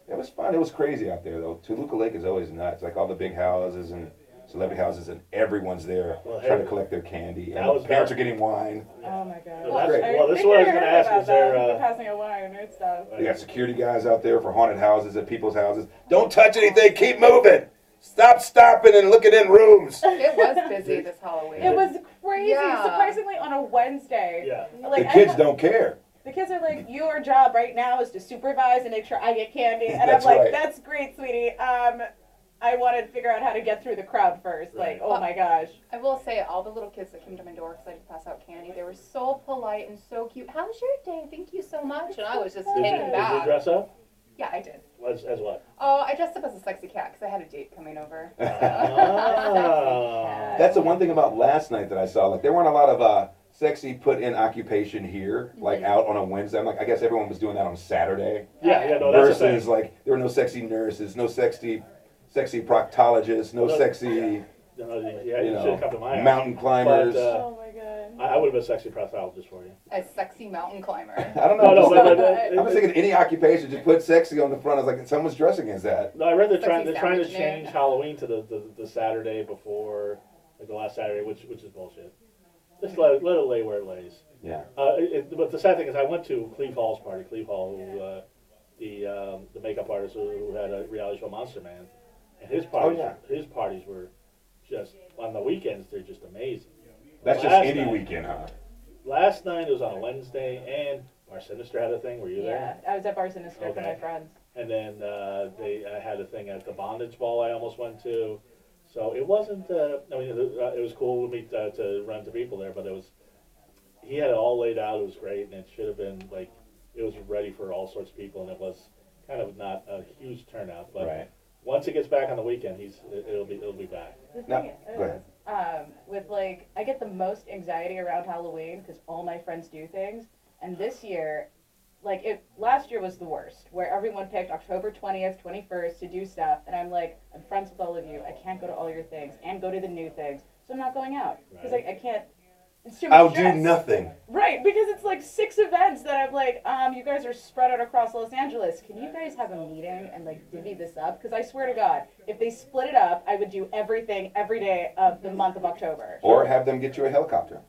A: It was fun. It was crazy out there though. Toluca Lake is always nuts. Like all the big houses and celebrity houses, and everyone's there
B: Well,
A: trying
B: hey,
A: to collect their candy.
B: that
A: And
B: was
A: parents
B: bad.
A: are getting wine.
D: Oh my god.
B: Well,
A: great.
B: well, this is what I was going to ask. Is there?
D: They're passing a wine or stuff.
A: They got security guys out there for haunted houses at people's houses. Don't touch anything. Keep moving. Stop stopping and looking in rooms.
C: It was busy this Halloween.
D: It was crazy.
C: Yeah.
D: Surprisingly, on a Wednesday.
B: Yeah.
D: Like,
A: The kids don't care.
D: The kids are like, your job right now is to supervise and make sure I get candy. And
A: That's
D: I'm like,
A: right.
D: that's great, sweetie. I wanted to figure out how to get through the crowd first.
B: Right.
D: Like, oh my gosh.
C: I will say, all the little kids that came to my door because I just pass out candy, they were so polite and so cute. How's your day? Thank you so much. And I was just
B: Did
C: taken
B: you
C: back.
B: dress up?
C: Yeah, I did.
B: As what?
C: Oh, I dressed up as a sexy cat because I had a date coming over.
B: Ah.
A: That's the one thing about last night that I saw. Like there weren't a lot of sexy put in occupation here, like out on a Wednesday. I'm like, I guess everyone was doing that on Saturday.
B: Yeah, no, that's the
A: Versus
B: thing.
A: like there were no sexy nurses, no sexy proctologists, no sexy
B: Yeah, you should have come to my house.
A: mountain climbers.
B: But,
D: Oh my god.
B: I would have been a sexy proctologist for you.
C: A sexy mountain climber.
A: I don't know.
B: No,
A: I'm
B: no,
A: just
B: but,
A: thinking- I'm just thinking any occupation, just put sexy on the front. I was like, someone's dressing as that.
B: No, I read they're
C: Sexy
B: trying to
C: sandwich
B: change
C: man.
B: Halloween to the Saturday before, like the last Saturday, which is bullshit. Just let it lay where it lays.
A: Yeah.
B: But the sad thing is, I went to Cleve Hall's party. Cleve Hall, who the makeup artist who had a reality show, Monster Man, and his parties.
A: yeah.
B: His parties were just on the weekends. They're just amazing.
A: That's just
B: Last
A: any
B: night-
A: weekend, huh?
B: Last night it was on a Wednesday, and Bar Sinister had a thing. Were you
D: Yeah,
B: there?
D: I was at Bar Sinister for
B: Okay.
D: my friends.
B: And then they had a thing at the bondage ball I almost went to. So it wasn't. I mean, it was cool to meet to run to people there, but it was. He had it all laid out. It was great, and it should have been like it was ready for all sorts of people, and it was kind of not a huge turnout. But
A: Right.
B: once it gets back on the weekend, it'll be back.
D: The
A: No,
D: thing
A: go ahead.
D: with like, I get the most anxiety around Halloween because all my friends do things. And this year, last year was the worst, where everyone picked October 20th, 21st to do stuff. And I'm like, I'm friends with all of you. I can't go to all your things and go to the new things. So I'm not going out because
B: Right.
D: I can't. It's too much
A: I'll
D: stress.
A: do nothing.
D: Right, because it's like 6 events that I'm like, you guys are spread out across Los Angeles. Can you guys have a meeting and like divvy this up? Because I swear to God, if they split it up, I would do everything every day of the month of October.
A: Or have them get you a helicopter.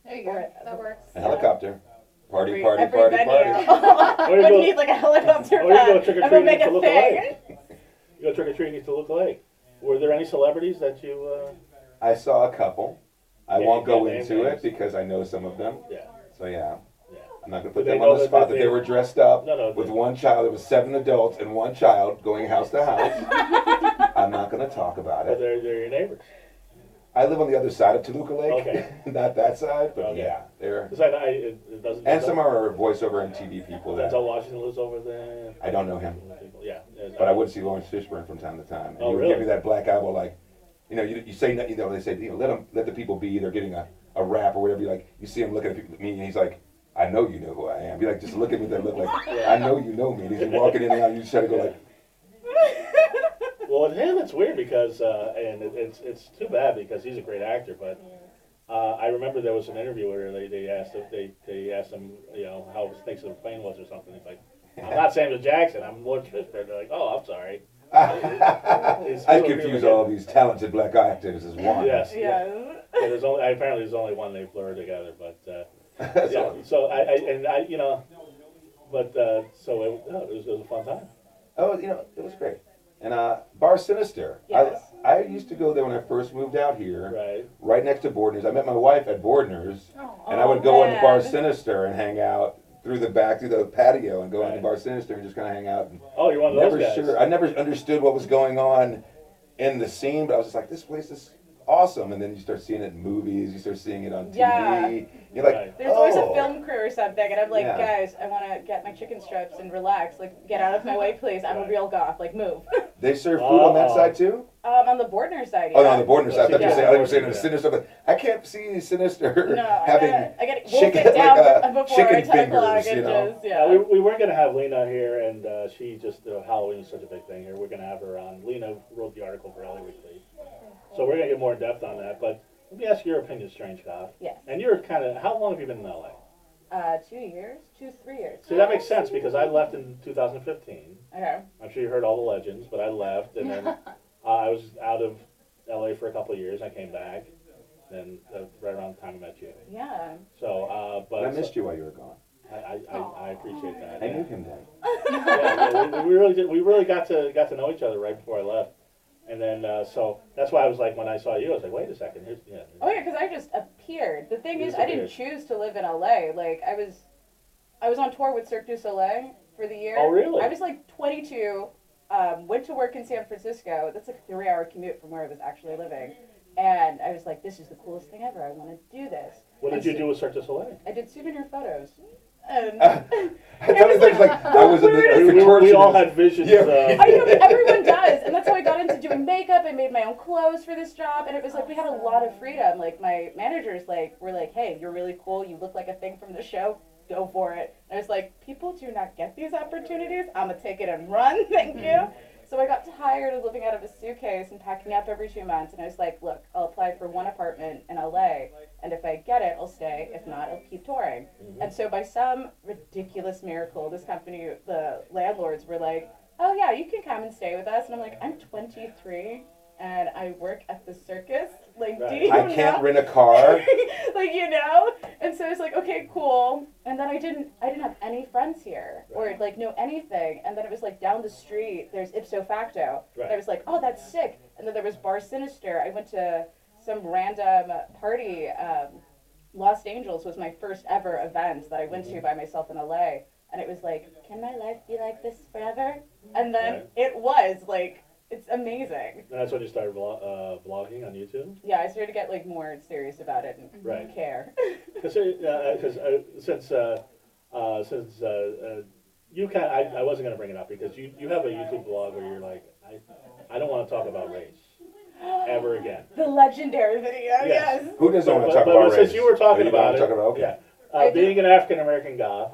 C: There you go. That works.
A: A helicopter. Party,
D: every,
A: party,
D: every
A: party,
D: venue.
A: party.
B: Or you
D: Would
B: go-
D: need like a helicopter
B: or you go
D: pad.
B: trick or
D: And we'll
B: treating
D: make
B: to
D: a
B: look
D: thing.
B: alike. You go trick or treating to look alike. Were there any celebrities that you?
A: I saw a couple. I
B: Yeah,
A: won't
B: you
A: go
B: can't name
A: into
B: names.
A: it because I know some of them.
B: Yeah.
A: So yeah,
B: Yeah.
A: I'm not gonna
B: Do
A: put
B: they
A: them
B: know
A: on the
B: that
A: spot that
B: they-
A: they were dressed up
B: No,
A: with
B: they-
A: one child. There was 7 adults and one child going house to house. I'm not gonna talk about
B: But
A: it.
B: they're your neighbors.
A: I live on the other side of Toluca Lake,
B: Okay.
A: not that side, but
B: Okay.
A: yeah, they're.
B: 'Cause it doesn't.
A: And some are voiceover and TV people that
B: Denzel Washington lives over there.
A: I don't know him,
B: Yeah.
A: but I would see Lawrence Fishburne from time to time, and
B: Oh,
A: he would
B: really?
A: give me that black eye, like, you say, they say, let the people be. They're getting a rap or whatever. You see him looking at me, and he's like, I know you know who I am. Be like, just look at me. That look like I know you know me. And he's walking in and out. You just try to go like.
B: Well, with him, it's weird because, and it's too bad because he's a great actor. But I remember there was an interview where they asked him, how his thinks of the plane was or something. He's like, I'm not Samuel Jackson. I'm Lawrence Fishburne. They're like, oh, I'm sorry.
A: I confuse all these talented black actors as one.
B: Yes.
D: Yeah.
B: Yeah, apparently there's only one they blur together, but
A: That's
B: yeah.
A: all.
B: So so it was a fun time.
A: Oh, it was great. And Bar Sinister.
D: Yes.
A: I used to go there when I first moved out here.
B: Right.
A: Next to Bordner's. I met my wife at Bordner's,
C: Oh,
A: and I would go into Bar
D: man.
A: Sinister and hang out through the patio and go into
B: Right.
A: Bar Sinister and just kind of hang out. And
B: Oh, you're one of those guys.
A: I never understood what was going on in the scene, but I was just like, this place is awesome. And then you start seeing it in movies, you start seeing it on TV.
D: Yeah.
A: You're like,
B: Right.
D: There's always a
A: oh.
D: film crew or something, and I'm like,
A: Yeah.
D: guys, I want to get my chicken strips and relax. Like, get out of my way, please. I'm a real goth. Like, move.
A: They serve food on that
B: Oh.
A: side too?
D: On the Bordner side,
A: Oh,
D: yeah.
A: no, on the Bordner side. I thought you were
B: Yeah.
A: saying,
B: Yeah.
A: Sinister, but I can't see Sinister
D: No,
A: having
D: I gotta wolf
A: chicken,
D: it down
A: like,
D: before
A: chicken
D: 10 o'clock.
A: fingers,
D: And just,
B: Yeah,
D: yeah.
B: we weren't gonna have Lena here, and she just Halloween is such a big thing here. We're gonna have her on. Lena wrote the article for LA Weekly, so we're gonna get more in depth on that. But let me ask your opinion, Strange Goth.
D: Yes.
B: And you're how long have you been in LA?
D: 2 years? 3 years.
B: See, that makes sense because I left in 2015.
D: Okay.
B: I'm sure you heard all the legends, but I left, and then I was out of LA for a couple of years. I came back, then right around the time I met you.
D: Yeah.
B: So, but
A: I missed you while you were gone.
B: I appreciate that.
A: I knew him then.
B: Yeah, we really did. We really got to know each other right before I left, and then so that's why I was like, when I saw you, I was like, wait a second, here's yeah.
D: Oh yeah, because I just appeared. The thing
B: You
D: is,
B: just
D: I didn't choose to live in LA. Like I was on tour with Cirque du Soleil for the year.
B: Oh, really?
D: I was like 22. Went to work in San Francisco. That's like a 3-hour commute from where I was actually living. And I was like, this is the coolest thing ever. I want to do this.
B: What
D: And
B: did you
D: so-
B: do with Cirque du Soleil?
D: I did souvenir photos. And
A: I thought it was like I was a
B: We all
A: contortionist.
B: had visions.
A: Yeah.
D: I know, everyone does, and that's how I got into doing makeup. I made my own clothes for this job, and it was like we had a lot of freedom. Like my managers, were like, "Hey, you're really cool. You look like a thing from the show. Go for it." And I was like, "People do not get these opportunities. I'm gonna take it and run. Thank you." So I got tired of living out of a suitcase and packing up every 2 months, and I was like, "Look, I'll apply for one apartment in LA, and if I get it, I'll stay. If not, I'll keep touring."
B: Mm-hmm.
D: And so by some ridiculous miracle, this company, the landlords were like, "Oh yeah, you can come and stay with us." And I'm like, "I'm 23 and I work at the circus. Like,
B: Right.
D: do you
A: I can't
D: know?"
A: rent a car.
D: Like, And so I was like, "Okay, cool." And then I didn't have any friends here or like know anything. And then it was like down the street, there's Ipso Facto.
B: Right.
D: And I was like, "Oh, that's sick." And then there was Bar Sinister. I went to some random party. Los Angeles was my first ever event that I went to by myself in LA. And it was like, can my life be like this forever? And then
B: Right.
D: it was like, it's amazing.
B: And that's when you started vlogging on YouTube.
D: Yeah, I started to get like more serious about it and
B: Right.
D: care.
B: Because since you can, I wasn't gonna bring it up because you have a YouTube blog where you're like, I don't want to talk about race ever again.
D: The legendary video, yes.
A: Who doesn't want to talk
B: But
A: about
B: since
A: race?
B: you were talking
A: Oh, you don't
B: about
A: wanna
B: it,
A: talk about, okay.
B: yeah,
D: I do.
B: being an African American goth,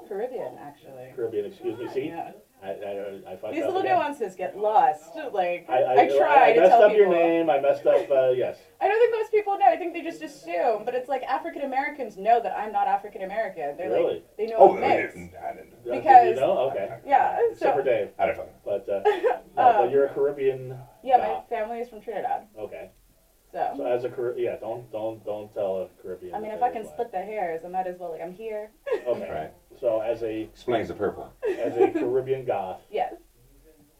D: Caribbean, actually.
B: Caribbean, excuse me, see,
D: Yeah.
B: I fucked
D: These
B: up
D: little
B: again.
D: nuances get lost. Like,
B: I
D: try to
B: messed
D: tell
B: up
D: people.
B: your name. I messed up. Yes.
D: I don't think most people know. I think they just assume. But it's like African Americans know that I'm not African American. They're
B: Really?
D: like, they know
A: Oh,
D: I'm
A: I
D: mixed.
A: didn't.
B: Did
D: Because-
B: you know? Okay.
D: Yeah,
B: Except for
D: so,
B: Dave,
A: I don't fucking.
B: but no, but you're a Caribbean.
D: yeah, my
B: goth.
D: family is from Trinidad.
B: Okay. So as a don't tell a Caribbean.
D: I mean, if I can split the hairs, I might as well, like, I'm here.
B: Okay.
A: Right.
B: So as a
A: Explains the purple.
B: as a Caribbean goth,
D: Yes.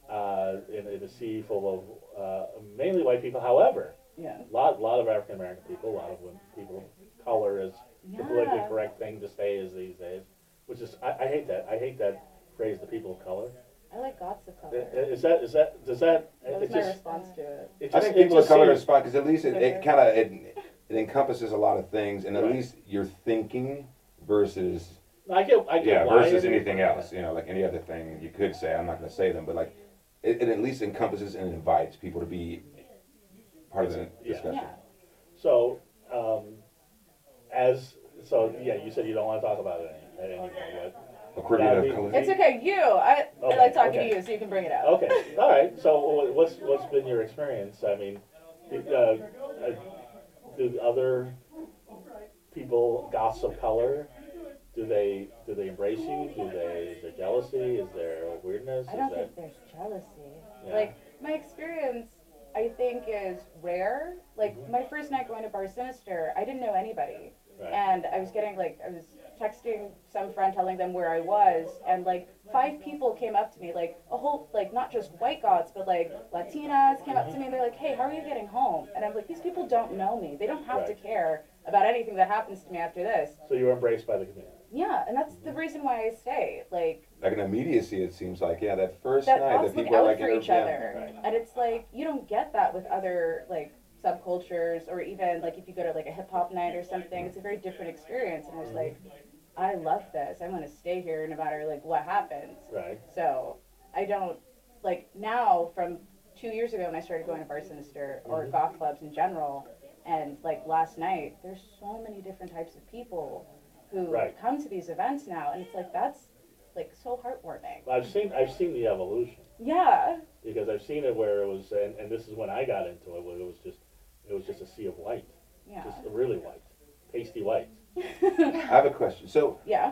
B: in a sea full of mainly white people. However,
D: Yeah.
B: lot of African American people, a lot of women, people of color is the politically correct thing to say is these days. Which is I hate that. I hate that phrase, the people of color.
D: I like goths of color.
B: Does that
D: That was
B: it
D: my
B: just
D: response to it.
B: it
A: I
B: just
A: think
B: it
A: people of
B: just
A: color
B: seems-
A: is fine because at least it
D: Okay.
A: kind of it encompasses a lot of things, and at
B: Right.
A: least you're thinking versus
B: I get why
A: versus
B: it-
A: anything else. You know, like any other thing you could say. I'm not going to say them, but like it at least encompasses and invites people to be part of the
B: Yeah.
A: discussion.
D: Yeah.
B: So, you said you don't want to talk about it anymore.
A: A Caribbean of
B: Yeah,
A: color.
D: It's okay, I
B: Okay,
D: like talking
B: okay.
D: to you, so you can bring it up.
B: Okay, all right. So, what's been your experience? I mean, do other people, goths of color, do they embrace you? Is there jealousy? Is there weirdness?
D: I don't think there's jealousy.
B: Yeah.
D: Like, my experience, I think, is rare. Like, my first night going to Bar Sinister, I didn't know anybody.
B: Right.
D: And I was texting some friend telling them where I was, and like 5 people came up to me, like a whole, like not just white goths, but like Latinas came up to me and they're like, hey, how are you getting home? And I'm like, these people don't know me. They don't have to
B: Right.
D: care about anything that happens to me after this.
B: So you were embraced by the community.
D: Yeah, and that's the reason why I stay. Like,
A: Like an immediacy, it seems like. Yeah, that first
D: that
A: night
D: goths
A: that
D: look
A: people are
D: out
A: like
D: for each
A: yeah.
D: other.
B: Right.
D: And it's like, you don't get that with other, like, subcultures, or even, like, if you go to, like, a hip-hop night or something, it's a very different experience. And I was like, I love this. I want to stay here no matter, like, what happens.
B: Right.
D: So, I don't, like, now, from 2 years ago when I started going to Bar Sinister, or goth clubs in general, and, like, last night, there's so many different types of people who
B: Right.
D: come to these events now, and it's like, that's, like, so heartwarming.
B: I've seen the evolution.
D: Yeah.
B: Because I've seen it where it was, and this is when I got into it, where it was just a sea of white,
D: Yeah.
B: just really white, pasty white.
A: I have a question. So
D: Yeah.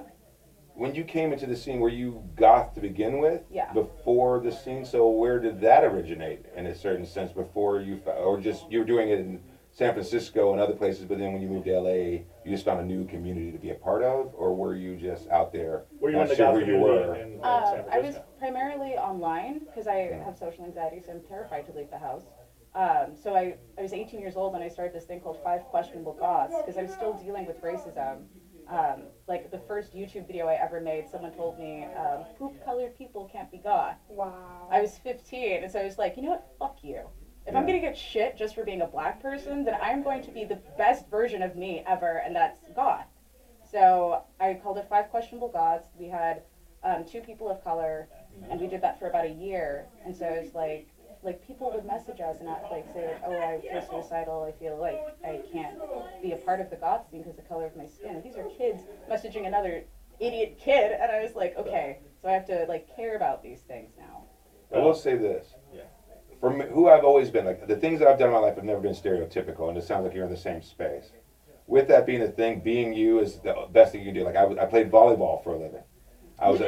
A: when you came into the scene, were you goth to begin with?
D: Yeah.
A: Before the scene, so where did that originate in a certain sense? Before or just you were doing it in San Francisco and other places, but then when you moved to LA, you just found a new community to be a part of, or were you just out there?
B: Were you
A: not
B: in the
A: sure
B: goth
A: who you
B: community
A: were?
B: in San
D: I was
B: Francisco?
D: primarily online because I have social anxiety, so I'm terrified to leave the house. So I was 18 years old when I started this thing called 5 Questionable Goths because I was still dealing with racism. Like the first YouTube video I ever made, someone told me, poop-colored people can't be goth.
C: Wow.
D: I was 15, and so I was like, you know what, fuck you. If I'm
A: Yeah.
D: gonna get shit just for being a black person, then I'm going to be the best version of me ever, and that's goth. So I called it 5 Questionable Goths. We had 2 people of color, and we did that for about a year. And so it was like people would message us and like say, oh, I feel suicidal. I feel like I can't be a part of the goth scene because of the color of my skin. And these are kids messaging another idiot kid, and I was like, okay, so I have to like care about these things now.
A: I will say this.
B: Yeah.
A: For me, who I've always been, like the things that I've done in my life have never been stereotypical, and it sounds like you're in the same space. With that being the thing, being you is the best thing you can do. Like I played volleyball for a living. I was
D: So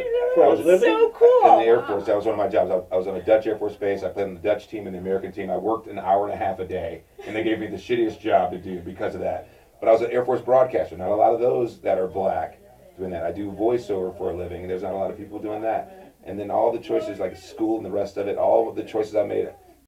D: cool.
A: in the Air Force. That was one of my jobs. I was on a Dutch Air Force base. I played on the Dutch team and the American team. I worked an hour and a half a day, and they gave me the shittiest job to do because of that. But I was an Air Force broadcaster. Not a lot of those that are black doing that. I do voiceover for a living, and there's not a lot of people doing that. And then all the choices, like school and the rest of it, all of the choices I made,